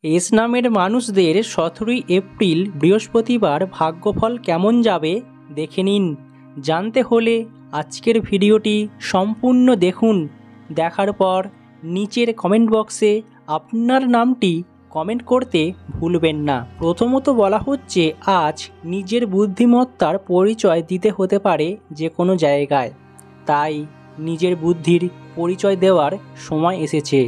S নামের মানুষদের 17ই April বৃহস্পতিবার ভাগ্যফল কেমন যাবে দেখে নিন। জানতে হলে আজকের ভিডিওটি সম্পূর্ণ দেখুন। দেখার পর নিচের কমেন্ট বক্সে আপনার নামটি কমেন্ট করতে ভুলবেন না। প্রথমত বলা হচ্ছে, আজ নিজের বুদ্ধিমত্তার পরিচয় দিতে হতে পারে যে কোনো জায়গায়, তাই নিজের বুদ্ধির পরিচয় দেওয়ার সময় এসেছে।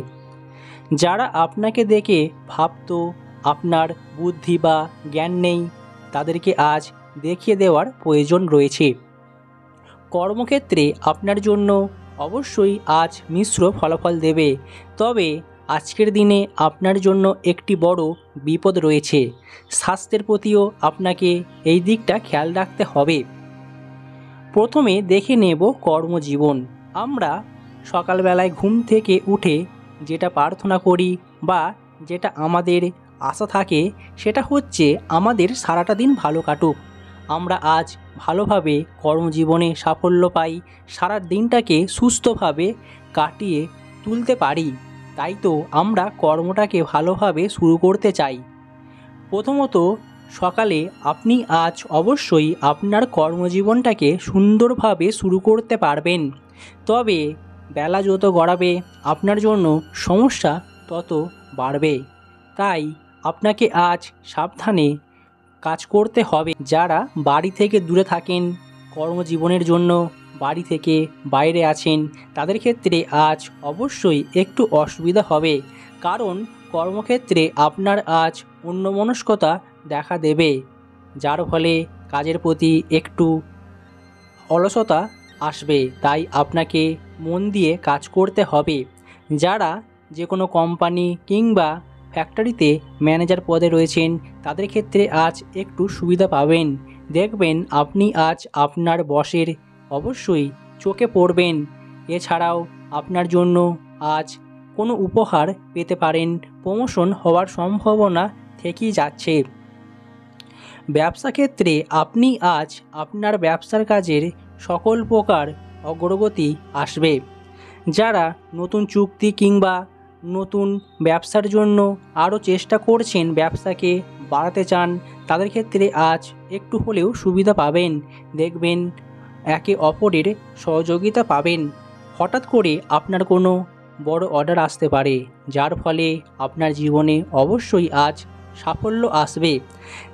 যারা আপনাকে দেখে ভাবতো আপনার বুদ্ধি বা জ্ঞান নেই, তাদেরকে আজ দেখিয়ে দেওয়ার প্রয়োজন রয়েছে। কর্মক্ষেত্রে আপনার জন্য অবশ্যই আজ মিশ্র ফলাফল দেবে, তবে আজকের দিনে আপনার জন্য একটি বড় বিপদ রয়েছে। স্বাস্থ্যের প্রতিও আপনাকে এই দিকটা খেয়াল রাখতে হবে। প্রথমে দেখে নেব কর্মজীবন। আমরা সকালবেলায় ঘুম থেকে উঠে যেটা প্রার্থনা করি বা যেটা আমাদের আশা থাকে, সেটা হচ্ছে আমাদের সারাটা দিন ভালো কাটুক, আমরা আজ ভালোভাবে কর্মজীবনে সাফল্য পাই, সারা দিনটাকে সুস্থভাবে কাটিয়ে তুলতে পারি। তাই তো আমরা কর্মটাকে ভালোভাবে শুরু করতে চাই। প্রথমত সকালে আপনি আজ অবশ্যই আপনার কর্মজীবনটাকে সুন্দরভাবে শুরু করতে পারবেন, তবে বেলা যত গড়াবে আপনার জন্য সমস্যা তত বাড়বে। তাই আপনাকে আজ সাবধানে কাজ করতে হবে। যারা বাড়ি থেকে দূরে থাকেন, কর্মজীবনের জন্য বাড়ি থেকে বাইরে আছেন, তাদের ক্ষেত্রে আজ অবশ্যই একটু অসুবিধা হবে, কারণ কর্মক্ষেত্রে আপনার আজ অন্যমনস্কতা দেখা দেবে, যার ফলে কাজের প্রতি একটু অলসতা আসবে। তাই আপনাকে মন দিয়ে কাজ করতে হবে। যারা যে কোনো কোম্পানি কিংবা ফ্যাক্টরিতে ম্যানেজার পদে রয়েছেন, তাদের ক্ষেত্রে আজ একটু সুবিধা পাবেন। দেখবেন আপনি আজ আপনার বসের অবশ্যই চোখে পড়বেন। এছাড়াও আপনার জন্য আজ কোনো উপহার পেতে পারেন, প্রমোশন হওয়ার সম্ভাবনা থেকেই যাচ্ছে। ব্যবসা ক্ষেত্রে আপনি আজ আপনার ব্যবসার কাজের সকল প্রকার অগ্রগতি আসবে। যারা নতুন চুক্তি কিংবা নতুন ব্যবসার জন্য আরও চেষ্টা করছেন, ব্যবসাকে বাড়াতে চান, তাদের ক্ষেত্রে আজ একটু হলেও সুবিধা পাবেন। দেখবেন একে অপরের সহযোগিতা পাবেন। হঠাৎ করে আপনার কোনো বড় অর্ডার আসতে পারে, যার ফলে আপনার জীবনে অবশ্যই আজ সাফল্য আসবে।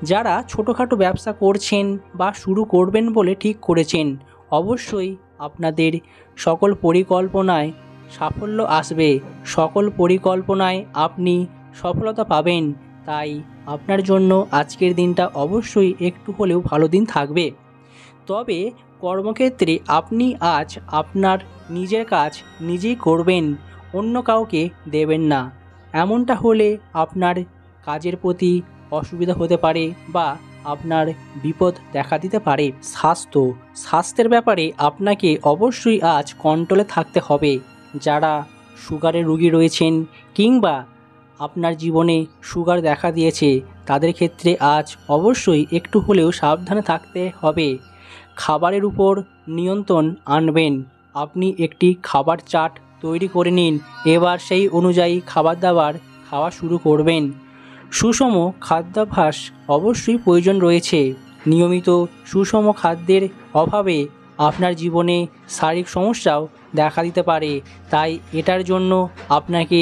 যারা ছোটোখাটো ব্যবসা করছেন বা শুরু করবেন বলে ঠিক করেছেন, অবশ্যই আপনাদের সকল পরিকল্পনায় সাফল্য আসবে। সকল পরিকল্পনায় আপনি সফলতা পাবেন। তাই আপনার জন্য আজকের দিনটা অবশ্যই একটু হলেও ভালো দিন থাকবে। তবে কর্মক্ষেত্রে আপনি আজ আপনার নিজের কাজ নিজেই করবেন, অন্য কাউকে দেবেন না। এমনটা হলে আপনার কাজের প্রতি অসুবিধা হতে পারে বা আপনার বিপদ দেখা দিতে পারে। স্বাস্থ্যের ব্যাপারে আপনাকে অবশ্যই আজ কন্ট্রোলে থাকতে হবে। যারা সুগারের রোগী রয়েছেন কিংবা আপনার জীবনে সুগার দেখা দিয়েছে, তাদের ক্ষেত্রে আজ অবশ্যই একটু হলেও সাবধানে থাকতে হবে। খাবারের উপর নিয়ন্ত্রণ আনবেন। আপনি একটি খাবার চার্ট তৈরি করে নিন, এবার সেই অনুযায়ী খাবার দাবার খাওয়া শুরু করবেন। সুষম খাদ্যাভ্যাস অবশ্যই প্রয়োজন রয়েছে। নিয়মিত সুষম খাদ্যের অভাবে আপনার জীবনে শারীরিক সমস্যাও দেখা দিতে পারে, তাই এটার জন্য আপনাকে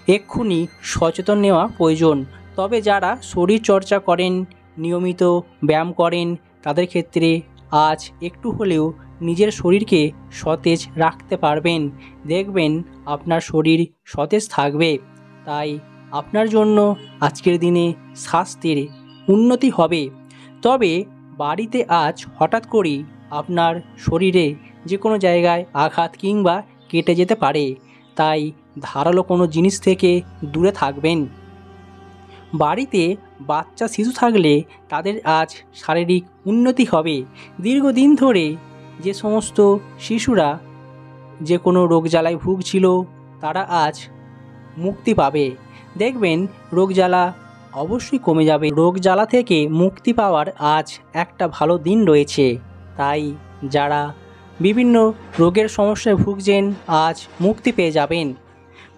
এক্ষুনি সচেতন নেওয়া প্রয়োজন। তবে যারা শরীর চর্চা করেন, নিয়মিত ব্যায়াম করেন, তাদের ক্ষেত্রে আজ একটু হলেও নিজের শরীরকে সতেজ রাখতে পারবেন। দেখবেন আপনার শরীর সতেজ থাকবে। তাই আপনার জন্য আজকের দিনে স্বাস্থ্যের উন্নতি হবে। তবে বাড়িতে আজ হঠাৎ করেই আপনার শরীরে যে কোনো জায়গায় আঘাত কিংবা কেটে যেতে পারে, তাই ধারালো কোনো জিনিস থেকে দূরে থাকবেন। বাড়িতে বাচ্চা শিশু থাকলে তাদের আজ শারীরিক উন্নতি হবে। দীর্ঘদিন ধরে যে সমস্ত শিশুরা যে কোনো রোগ জ্বালায় ভুগছিল, তারা আজ মুক্তি পাবে। দেখবেন রোগ জ্বালা অবশ্যই কমে যাবে। রোগ জ্বালা থেকে মুক্তি পাওয়ার আজ একটা ভালো দিন রয়েছে। তাই যারা বিভিন্ন রোগের সমস্যায় ভুগছেন, আজ মুক্তি পেয়ে যাবেন।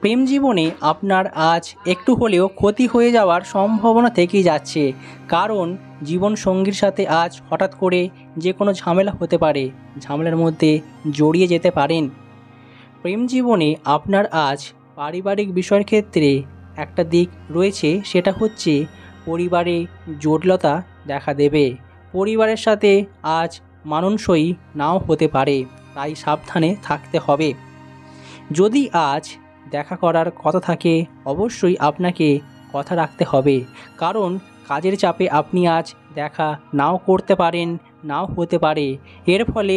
প্রেম জীবনে আপনার আজ একটু হলেও ক্ষতি হয়ে যাওয়ার সম্ভাবনা থেকেই যাচ্ছে, কারণ জীবন সঙ্গীর সাথে আজ হঠাৎ করে যে কোনো ঝামেলা হতে পারে, ঝামেলার মধ্যে জড়িয়ে যেতে পারেন। প্রেম জীবনে আপনার আজ পারিবারিক বিষয়ের ক্ষেত্রে একটা দিক রয়েছে, সেটা হচ্ছে পরিবারে জটিলতা দেখা দেবে। পরিবারের সাথে আজ মানানসই নাও হতে পারে, তাই সাবধানে থাকতে হবে। যদি আজ দেখা করার কথা থাকে, অবশ্যই আপনাকে কথা রাখতে হবে, কারণ কাজের চাপে আপনি আজ দেখা নাও করতে পারেন, নাও হতে পারে। এর ফলে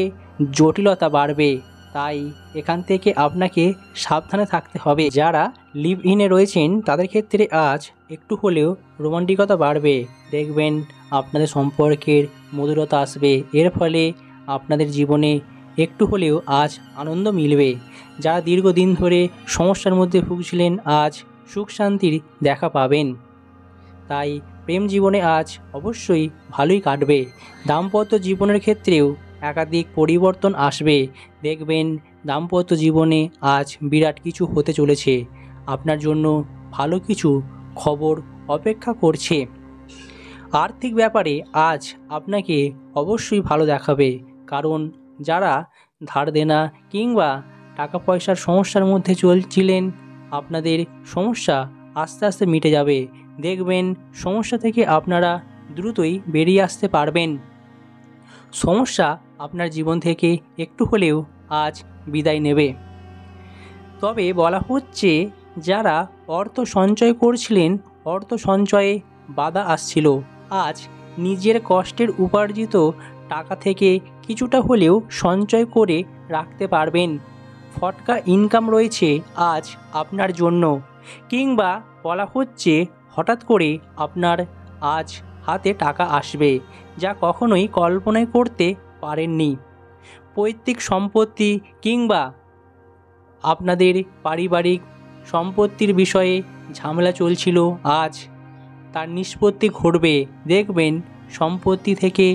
জটিলতা বাড়বে, তাই এখান থেকে আপনাকে সাবধানে থাকতে হবে। যারা লিভ ইনে রয়েছেন তাদের ক্ষেত্রে আজ একটু হলেও রোমান্টিকতা বাড়বে। দেখবেন আপনাদের সম্পর্কের মধুরতা আসবে, এর ফলে আপনাদের জীবনে একটু হলেও আজ আনন্দ মিলবে। যারা দীর্ঘদিন ধরে সমস্যার মধ্যে ভুগছিলেন, আজ সুখ শান্তির দেখা পাবেন। তাই প্রেম জীবনে আজ অবশ্যই ভালোই কাটবে। দাম্পত্য জীবনের ক্ষেত্রেও একাধিক পরিবর্তন আসবে। দেখবেন দাম্পত্য জীবনে আজ বিরাট কিছু হতে চলেছে, আপনার জন্য ভালো কিছু খবর অপেক্ষা করছে। আর্থিক ব্যাপারে আজ আপনাকে অবশ্যই ভালো দেখাবে, কারণ যারা ধার দেনা কিংবা টাকা পয়সার সমস্যার মধ্যে চলছিলেন, আপনাদের সমস্যা আস্তে আস্তে মিটে যাবে। দেখবেন সমস্যা থেকে আপনারা দ্রুতই বেরিয়ে আসতে পারবেন। সমস্যা আপনার জীবন থেকে একটু হলেও আজ বিদায় নেবে। তবে বলা হচ্ছে, যারা অর্থ সঞ্চয় করছিলেন, অর্থ সঞ্চয়ে বাধা আসছিল, আজ নিজের কষ্টের উপার্জিত টাকা থেকে কিছুটা হলেও সঞ্চয় করে রাখতে পারবেন। ফটকা ইনকাম রয়েছে আজ আপনার জন্য, কিংবা বলা হচ্ছে হঠাৎ করে আপনার আজ হাতে টাকা আসবে, যা কখনোই কল্পনাই করতে পারেননি। পৈতৃক সম্পত্তি কিংবা আপনাদের পারিবারিক সম্পত্তির বিষয়ে ঝামেলা চলছিল, আজ তার নিষ্পত্তি ঘটবে। দেখবেন সম্পত্তি থেকে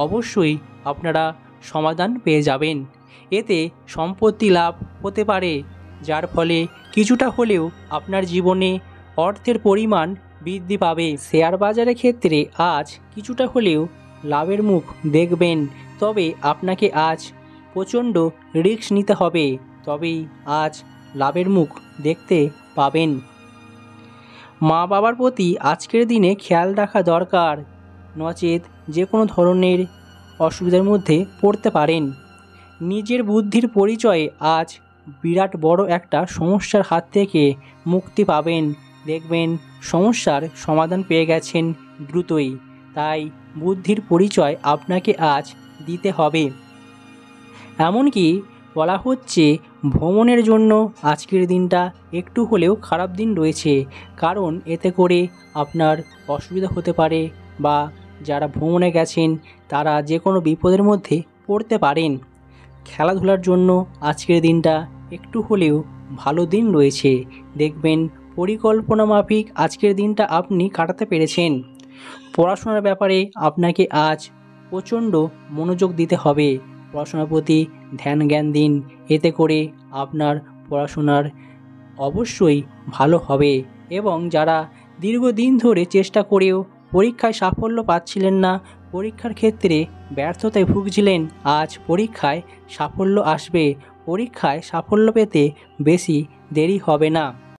অবশ্যই আপনারা সমাধান পেয়ে যাবেন। এতে সম্পত্তি লাভ হতে পারে, যার ফলে কিছুটা হলেও আপনার জীবনে অর্থের পরিমাণ বৃদ্ধি পাবে। শেয়ার বাজারের ক্ষেত্রে আজ কিছুটা হলেও লাভের মুখ দেখবেন, তবে আপনাকে আজ প্রচণ্ড রিস্ক নিতে হবে, তবেই আজ লাভের মুখ দেখতে পাবেন। মা বাবার প্রতি আজকের দিনে খেয়াল রাখা দরকার, নচেত যে কোনো ধরনের অসুবিধার মধ্যে পড়তে পারেন। নিজের বুদ্ধির পরিচয়ে আজ বিরাট বড় একটা সমস্যার হাত থেকে মুক্তি পাবেন। দেখবেন সমস্যার সমাধান পেয়ে গেছেন দ্রুতই, তাই বুদ্ধির পরিচয় আপনাকে আজ দিতে হবে। এমনকি বলা হচ্ছে ভ্রমণের জন্য আজকের দিনটা একটু হলেও খারাপ দিন রয়েছে, কারণ এতে করে আপনার অসুবিধা হতে পারে, বা যারা ভ্রমণে গেছেন তারা যে কোনো বিপদের মধ্যে পড়তে পারেন। খেলাধুলার জন্য আজকের দিনটা একটু হলেও ভালো দিন রয়েছে। দেখবেন পরিকল্পনা মাফিক আজকের দিনটা আপনি কাটাতে পেরেছেন। পড়াশোনার ব্যাপারে আপনাকে আজ প্রচণ্ড মনোযোগ দিতে হবে, পড়াশোনার প্রতি ধ্যান জ্ঞান দিন, এতে করে আপনার পড়াশোনার অবশ্যই ভালো হবে। এবং যারা দীর্ঘদিন ধরে চেষ্টা করেও পরীক্ষায় সাফল্য পাচ্ছিলেন না, পরীক্ষার ক্ষেত্রে ব্যর্থতায় ভুগছিলেন, আজ পরীক্ষায় সাফল্য আসবে। পরীক্ষায় সাফল্য পেতে বেশি দেরি হবে না।